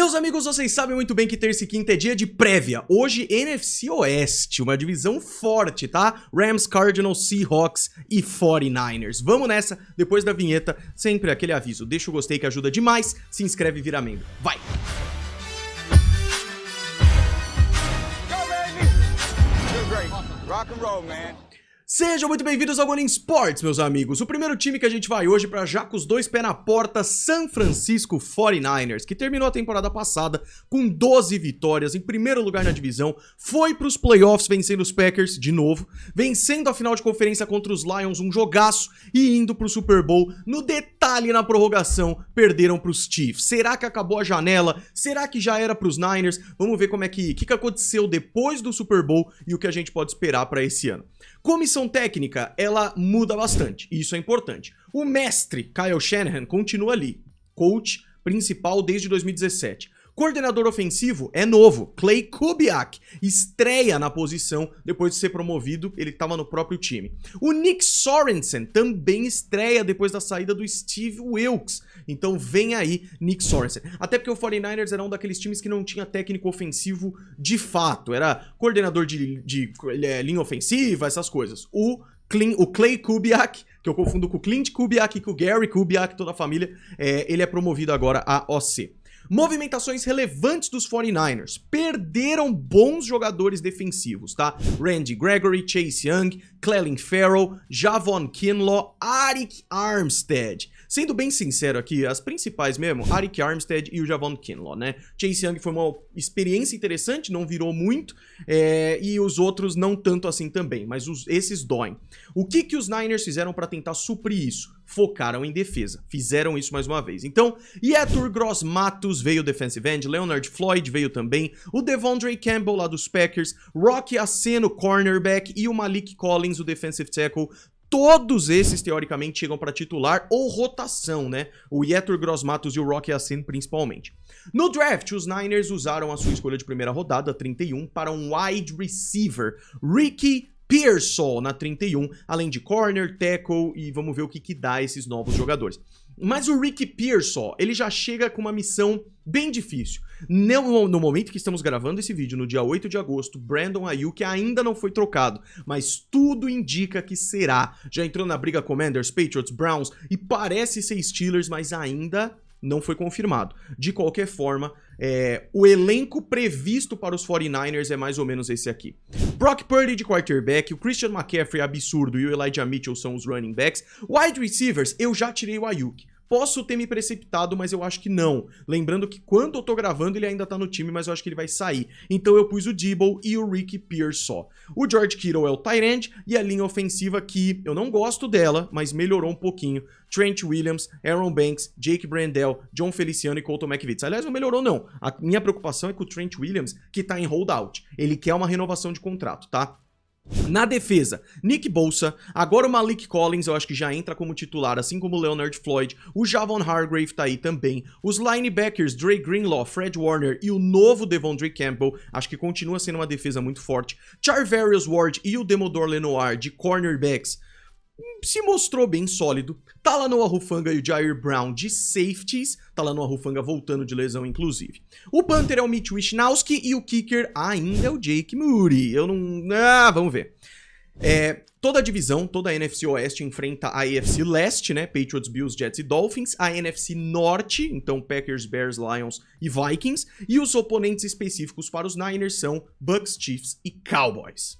Meus amigos, vocês sabem muito bem que terça e quinta é dia de prévia. Hoje, NFC Oeste, uma divisão forte, tá? Rams, Cardinals, Seahawks e 49ers. Vamos nessa, depois da vinheta, sempre aquele aviso. Deixa o gostei que ajuda demais, se inscreve e vira membro. Vai! Rock and roll, man. Sejam muito bem-vindos ao Gol Sports, meus amigos. O primeiro time que a gente vai hoje para já com os dois pés na porta, San Francisco 49ers, que terminou a temporada passada com 12 vitórias, em primeiro lugar na divisão, foi para os playoffs vencendo os Packers de novo, vencendo a final de conferência contra os Lions, um jogaço, e indo para o Super Bowl. No detalhe, na prorrogação, perderam para os Chiefs. Será que acabou a janela? Será que já era para os Niners? Vamos ver como é que aconteceu depois do Super Bowl e o que a gente pode esperar para esse ano. Comissão técnica, ela muda bastante, e isso é importante. O mestre Kyle Shanahan continua ali, coach principal desde 2017. Coordenador ofensivo é novo, Clay Kubiak, estreia na posição depois de ser promovido, ele estava no próprio time. O Nick Sorensen também estreia depois da saída do Steve Wilkes, então vem aí Nick Sorensen. Até porque o 49ers era um daqueles times que não tinha técnico ofensivo de fato, era coordenador de linha ofensiva, essas coisas. O Clay Kubiak, que eu confundo com o Clint Kubiak e com o Gary Kubiak, toda a família, ele é promovido agora a OC. Movimentações relevantes dos 49ers. Perderam bons jogadores defensivos, tá? Randy Gregory, Chase Young, Clelin Ferrell, Javon Kinlaw, Arik Armstead. Sendo bem sincero aqui, as principais mesmo, Arik Armstead e o Javon Kinlaw, né? Chase Young foi uma experiência interessante, não virou muito, e os outros não tanto assim também, mas esses doem. O que os Niners fizeram para tentar suprir isso? Focaram em defesa, fizeram isso mais uma vez. Então, Yetur Gross-Matos veio defensive end, Leonard Floyd veio também, o Devondre Campbell lá dos Packers, Rocky Aceno, cornerback, e o Malik Collins, o defensive tackle. Todos esses, teoricamente, chegam para titular ou rotação, né? O Yetur Gross-Matos e o Rocky Aceno, principalmente. No draft, os Niners usaram a sua escolha de primeira rodada, 31, para um wide receiver, Ricky Pearsall, na 31, além de corner, tackle, e vamos ver o que dá esses novos jogadores. Mas o Ricky Pearsall, ele já chega com uma missão bem difícil. No momento que estamos gravando esse vídeo, no dia 8 de agosto, Brandon Ayuk ainda não foi trocado, mas tudo indica que será. Já entrou na briga Commanders, Patriots, Browns e parece ser Steelers, mas ainda não foi confirmado. De qualquer forma, o elenco previsto para os 49ers é mais ou menos esse aqui. Brock Purdy de quarterback, o Christian McCaffrey absurdo e o Elijah Mitchell são os running backs. Wide receivers, eu já tirei o Ayuk. Posso ter me precipitado, mas eu acho que não. Lembrando que quando eu tô gravando ele ainda tá no time, mas eu acho que ele vai sair. Então eu pus o Debo e o Ricky Pearsall. O George Kittle é o tight end e a linha ofensiva que eu não gosto dela, mas melhorou um pouquinho. Trent Williams, Aaron Banks, Jake Brendel, John Feliciano e Colton McVitz. Aliás, não melhorou não. A minha preocupação é com o Trent Williams, que tá em holdout. Ele quer uma renovação de contrato, tá? Na defesa, Nick Bosa, agora o Malik Collins eu acho que já entra como titular, assim como o Leonard Floyd, o Javon Hargrave tá aí também, os linebackers Dre Greenlaw, Fred Warner e o novo Devondre Campbell, acho que continua sendo uma defesa muito forte, Charvarius Ward e o Demodor Lenoir de cornerbacks, se mostrou bem sólido. Talanoa Hufanga e o Jair Brown de safeties. Talanoa Hufanga voltando de lesão, inclusive. O punter é o Mitch Wishnowsky e o kicker ainda é o Jake Moody. Vamos ver. Toda a divisão, toda a NFC Oeste enfrenta a AFC Leste, né? Patriots, Bills, Jets e Dolphins. A NFC Norte, então Packers, Bears, Lions e Vikings. E os oponentes específicos para os Niners são Bucks, Chiefs e Cowboys.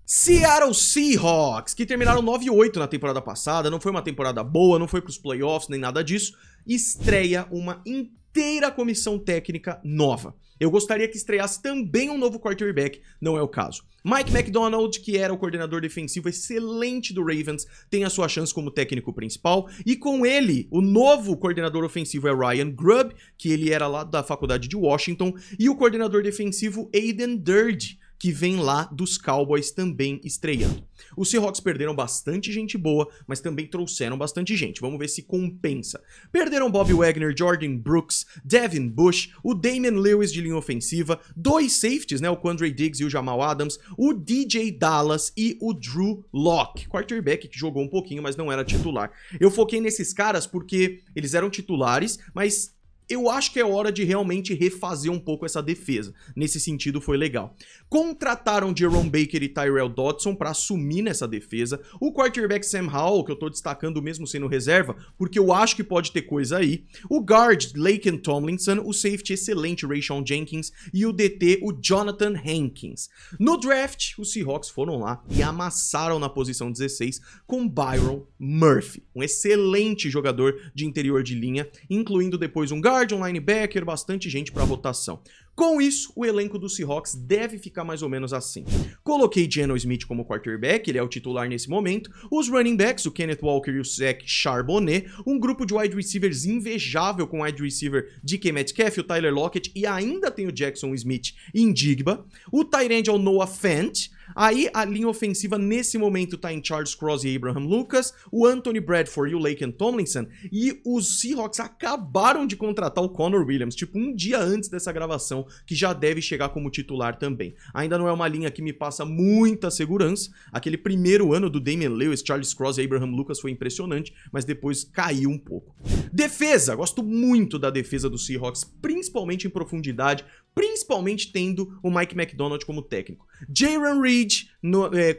Seattle Seahawks, que terminaram 9-8 na temporada passada, não foi uma temporada boa, não foi para os playoffs, nem nada disso, estreia uma inteira comissão técnica nova. Eu gostaria que estreasse também um novo quarterback, não é o caso. Mike McDonald, que era o coordenador defensivo excelente do Ravens, tem a sua chance como técnico principal, e com ele, o novo coordenador ofensivo é Ryan Grubb, que ele era lá da faculdade de Washington, e o coordenador defensivo Aiden Durde, que vem lá dos Cowboys também estreando. Os Seahawks perderam bastante gente boa, mas também trouxeram bastante gente. Vamos ver se compensa. Perderam Bobby Wagner, Jordan Brooks, Devin Bush, o Damian Lewis de linha ofensiva, dois safeties, né, o Quandre Diggs e o Jamal Adams, o DJ Dallas e o Drew Lock, quarterback que jogou um pouquinho, mas não era titular. Eu foquei nesses caras porque eles eram titulares, mas eu acho que é hora de realmente refazer um pouco essa defesa. Nesse sentido, foi legal. Contrataram Jerome Baker e Tyrell Dodson para assumir nessa defesa. O quarterback Sam Howell, que eu tô destacando mesmo sendo reserva, porque eu acho que pode ter coisa aí. O guard, Laken Tomlinson. O safety excelente, Rayshawn Jenkins. E o DT, o Jonathan Hankins. No draft, os Seahawks foram lá e amassaram na posição 16 com Byron Murphy. Um excelente jogador de interior de linha, incluindo depois um guard, um linebacker, bastante gente para rotação. Com isso, o elenco dos Seahawks deve ficar mais ou menos assim. Coloquei Geno Smith como quarterback, ele é o titular nesse momento. Os running backs, o Kenneth Walker e o Zach Charbonnet. Um grupo de wide receivers invejável com o wide receiver DK Metcalf, o Tyler Lockett e ainda tem o Jackson Smith e Njigba. O tight end é o Noah Fant. Aí a linha ofensiva nesse momento tá em Charles Cross e Abraham Lucas, o Anthony Bradford e o Laken Tomlinson, e os Seahawks acabaram de contratar o Connor Williams, tipo um dia antes dessa gravação, que já deve chegar como titular também. Ainda não é uma linha que me passa muita segurança, aquele primeiro ano do Damian Lewis, Charles Cross e Abraham Lucas foi impressionante, mas depois caiu um pouco. Defesa, gosto muito da defesa dos Seahawks, principalmente em profundidade, principalmente tendo o Mike McDonald como técnico. Jaron Reed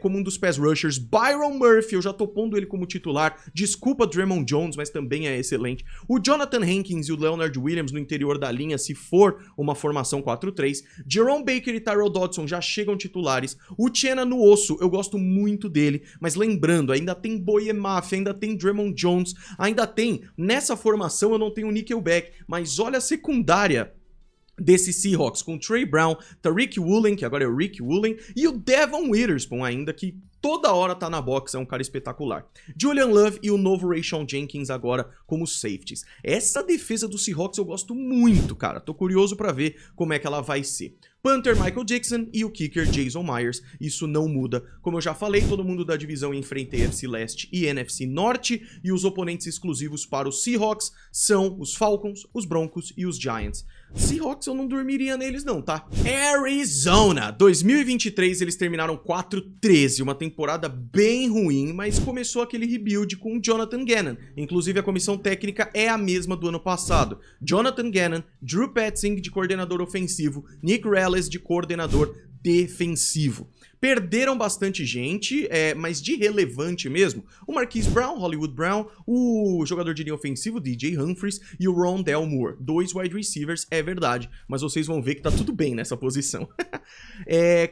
como um dos pass rushers. Byron Murphy, eu já tô pondo ele como titular. Desculpa Draymond Jones, mas também é excelente. O Jonathan Hankins e o Leonard Williams no interior da linha, se for uma formação 4-3. Jerome Baker e Tyrell Dodson já chegam titulares. O Uchenna no osso, eu gosto muito dele, mas lembrando, ainda tem Boye Mafe, ainda tem Draymond Jones, ainda tem, nessa formação eu não tenho Nickelback, mas olha a secundária desse Seahawks, com Trey Brown, Tariq Woolen, que agora é o Rick Woolen, e o Devon Witherspoon ainda, que toda hora tá na box, é um cara espetacular. Julian Love e o novo Rayshawn Jenkins agora como safeties. Essa defesa do Seahawks eu gosto muito, cara. Tô curioso pra ver como é que ela vai ser. Punter Michael Dixon e o kicker Jason Myers, isso não muda. Como eu já falei, todo mundo da divisão enfrenta NFC Leste e NFC Norte, e os oponentes exclusivos para os Seahawks são os Falcons, os Broncos e os Giants. Seahawks eu não dormiria neles não, tá? Arizona! 2023 eles terminaram 4-13, uma temporada bem ruim, mas começou aquele rebuild com o Jonathan Gannon. Inclusive a comissão técnica é a mesma do ano passado. Jonathan Gannon, Drew Petzing de coordenador ofensivo, Nick Rallis de coordenador defensivo. Perderam bastante gente, mas de relevante mesmo, o Marquise Brown, Hollywood Brown, o jogador de linha ofensivo, DJ Humphries, e o Rondale Moore. 2 wide receivers, é verdade, mas vocês vão ver que tá tudo bem nessa posição.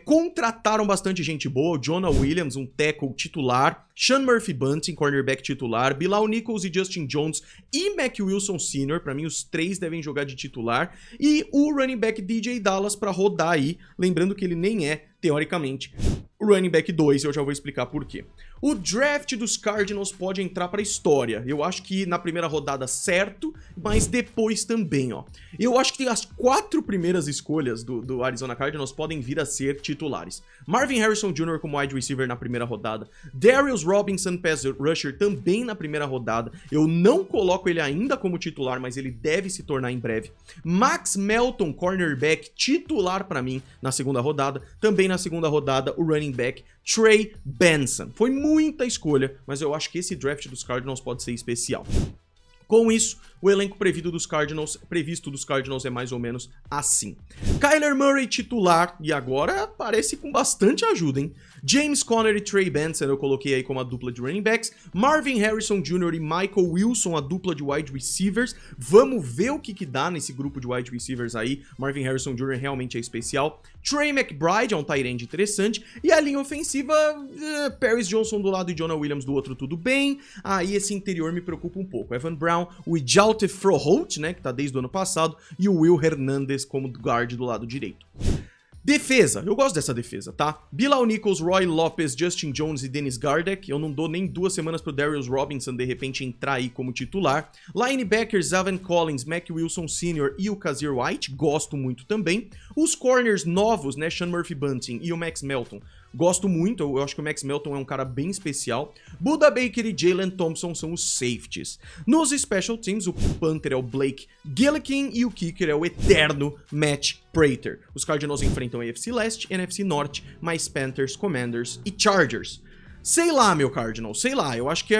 Contrataram bastante gente boa, o Jonah Williams, um tackle titular, Sean Murphy Bunting, cornerback titular, Bilal Nichols e Justin Jones e Mac Wilson Sr., pra mim os 3 devem jogar de titular, e o running back DJ Dallas pra rodar aí, lembrando que ele nem é, teoricamente, o running back 2, eu já vou explicar por quê. O draft dos Cardinals pode entrar pra história. Eu acho que na primeira rodada certo, mas depois também, ó. Eu acho que as 4 primeiras escolhas do Arizona Cardinals podem vir a ser titulares. Marvin Harrison Jr. como wide receiver na primeira rodada. Darius Robinson, pass rusher, também na primeira rodada. Eu não coloco ele ainda como titular, mas ele deve se tornar em breve. Max Melton, cornerback, titular pra mim na segunda rodada. Também na segunda rodada, o running back Trey Benson. Foi muita escolha, mas eu acho que esse draft dos Cardinals pode ser especial. Com isso, o elenco previsto dos Cardinals é mais ou menos assim. Kyler Murray titular, e agora parece com bastante ajuda, hein? James Conner e Trey Benson eu coloquei aí como a dupla de running backs. Marvin Harrison Jr. e Michael Wilson, a dupla de wide receivers. Vamos ver o que dá nesse grupo de wide receivers aí. Marvin Harrison Jr. realmente é especial. Trey McBride é um tight end interessante. E a linha ofensiva, Paris Johnson do lado e Jonah Williams do outro, tudo bem. Aí esse interior me preocupa um pouco. Evan Brown, o Ijalte Froholt, né, que tá desde o ano passado, e o Will Hernandez como guard do lado direito. Defesa, eu gosto dessa defesa, tá? Bilal Nichols, Roy Lopez, Justin Jones e Dennis Gardeck. Eu não dou nem 2 semanas pro Darius Robinson de repente entrar aí como titular. Linebackers, Zaven Collins, Mac Wilson Sr. e o Kazir White, gosto muito também. Os corners novos, né, Sean Murphy Bunting e o Max Melton, gosto muito, eu acho que o Max Melton é um cara bem especial. Budda Baker e Jalen Thompson são os safeties. Nos special teams, o punter é o Blake Gillikin e o kicker é o eterno Matt Prater. Os Cardinals enfrentam a AFC Leste, NFC Norte, mais Panthers, Commanders e Chargers. Sei lá, meu Cardinals, sei lá, eu acho que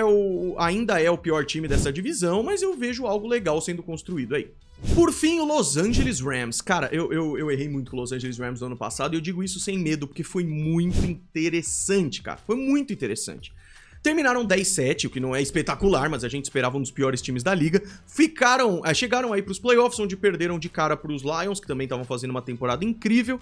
ainda é o pior time dessa divisão, mas eu vejo algo legal sendo construído aí. Por fim, o Los Angeles Rams. Cara, eu errei muito com o Los Angeles Rams no ano passado e eu digo isso sem medo, porque foi muito interessante, cara. Foi muito interessante. Terminaram 10-7, o que não é espetacular, mas a gente esperava um dos piores times da liga. Chegaram aí pros playoffs, onde perderam de cara pros Lions, que também estavam fazendo uma temporada incrível.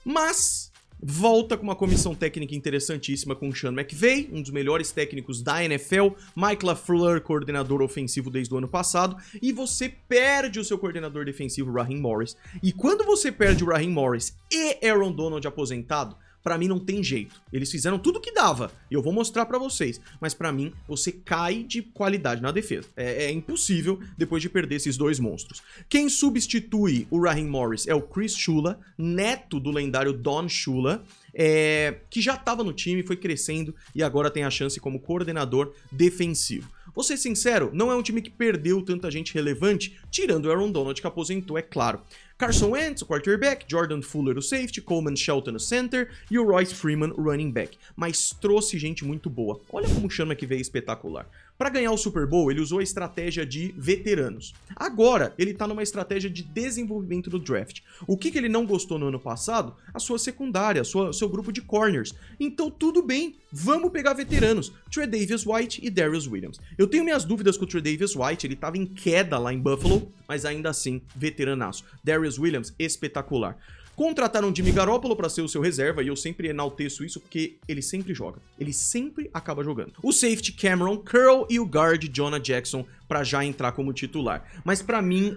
Mas volta com uma comissão técnica interessantíssima com o Sean McVay, um dos melhores técnicos da NFL, Mike LaFleur, coordenador ofensivo desde o ano passado, e você perde o seu coordenador defensivo, Raheem Morris. E quando você perde o Raheem Morris e Aaron Donald aposentado, pra mim não tem jeito. Eles fizeram tudo o que dava, e eu vou mostrar pra vocês. Mas pra mim, você cai de qualidade na defesa. É impossível depois de perder esses dois monstros. Quem substitui o Raheem Morris é o Chris Shula, neto do lendário Don Shula, que já estava no time, foi crescendo e agora tem a chance como coordenador defensivo. Vou ser sincero, não é um time que perdeu tanta gente relevante, tirando o Aaron Donald, que aposentou, é claro. Carson Wentz, o quarterback, Jordan Fuller, o safety, Coleman Shelton, o center, e o Royce Freeman, o running back. Mas trouxe gente muito boa. Olha como chama que veio espetacular. Para ganhar o Super Bowl, ele usou a estratégia de veteranos. Agora, ele tá numa estratégia de desenvolvimento do draft. O que ele não gostou no ano passado? A sua secundária, seu grupo de corners. Então, tudo bem, vamos pegar veteranos. Tre'Davious White e Darius Williams. Eu tenho minhas dúvidas com o Tre'Davious White, ele tava em queda lá em Buffalo, mas ainda assim, veteranaço. Darius Williams, espetacular. Contrataram Jimmy Garoppolo para ser o seu reserva, e eu sempre enalteço isso porque ele sempre joga. Ele sempre acaba jogando. O safety Cameron Curl e o guard Jonah Jackson para já entrar como titular. Mas para mim,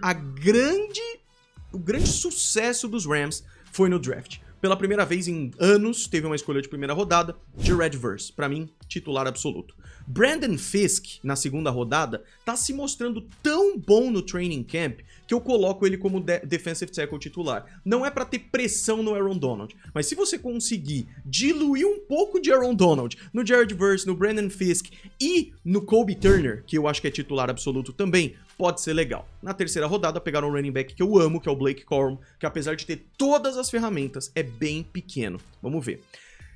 o grande sucesso dos Rams foi no draft. Pela primeira vez em anos, teve uma escolha de primeira rodada, Jared Verse, pra mim, titular absoluto. Brandon Fisk, na segunda rodada, tá se mostrando tão bom no training camp que eu coloco ele como defensive tackle titular. Não é pra ter pressão no Aaron Donald, mas se você conseguir diluir um pouco de Aaron Donald no Jared Verse, no Brandon Fisk e no Kobe Turner, que eu acho que é titular absoluto também, pode ser legal. Na terceira rodada pegaram um running back que eu amo, que é o Blake Corum, que apesar de ter todas as ferramentas, é bem pequeno. Vamos ver.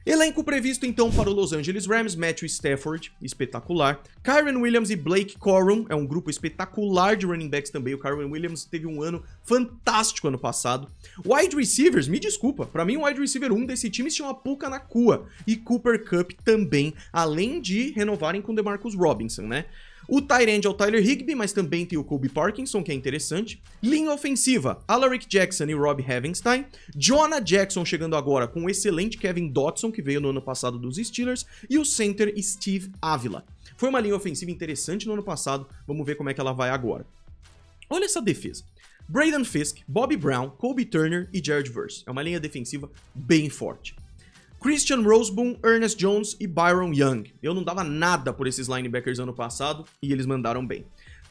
Elenco previsto então para o Los Angeles Rams, Matthew Stafford, espetacular. Kyren Williams e Blake Corum, é um grupo espetacular de running backs também. O Kyren Williams teve um ano fantástico ano passado. Wide receivers, me desculpa, para mim o wide receiver 1 desse time se chama Puka Nacua. E Cooper Kupp também, além de renovarem com DeMarcus Robinson, né? O tight end é o Tyler Higbee, mas também tem o Kobe Parkinson, que é interessante. Linha ofensiva, Alaric Jackson e Rob Havenstein. Jonah Jackson chegando agora com o excelente Kevin Dotson, que veio no ano passado dos Steelers. E o center Steve Avila. Foi uma linha ofensiva interessante no ano passado, vamos ver como é que ela vai agora. Olha essa defesa. Braden Fisk, Bobby Brown, Kobe Turner e Jared Verse. É uma linha defensiva bem forte. Christian Roseboom, Ernest Jones e Byron Young. Eu não dava nada por esses linebackers ano passado e eles mandaram bem.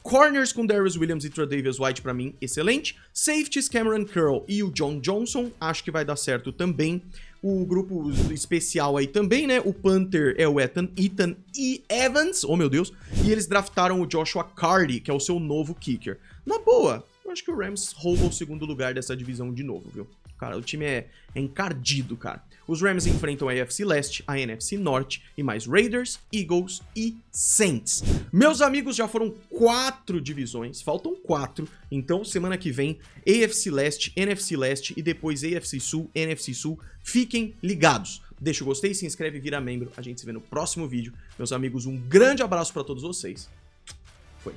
Corners com Darius Williams e Tre'Davious White pra mim, excelente. Safeties, Cameron Curl e o John Johnson, acho que vai dar certo também. O grupo especial aí também, né? O punter é o Ethan E. Evans, oh meu Deus. E eles draftaram o Joshua Cardi, que é o seu novo kicker. Na boa, eu acho que o Rams rouba o segundo lugar dessa divisão de novo, viu? Cara, o time é encardido, cara. Os Rams enfrentam a AFC Leste, a NFC Norte e mais Raiders, Eagles e Saints. Meus amigos, já foram 4 divisões, faltam 4. Então, semana que vem, AFC Leste, NFC Leste e depois AFC Sul, NFC Sul. Fiquem ligados. Deixa o gostei, se inscreve e vira membro. A gente se vê no próximo vídeo. Meus amigos, um grande abraço para todos vocês. Foi.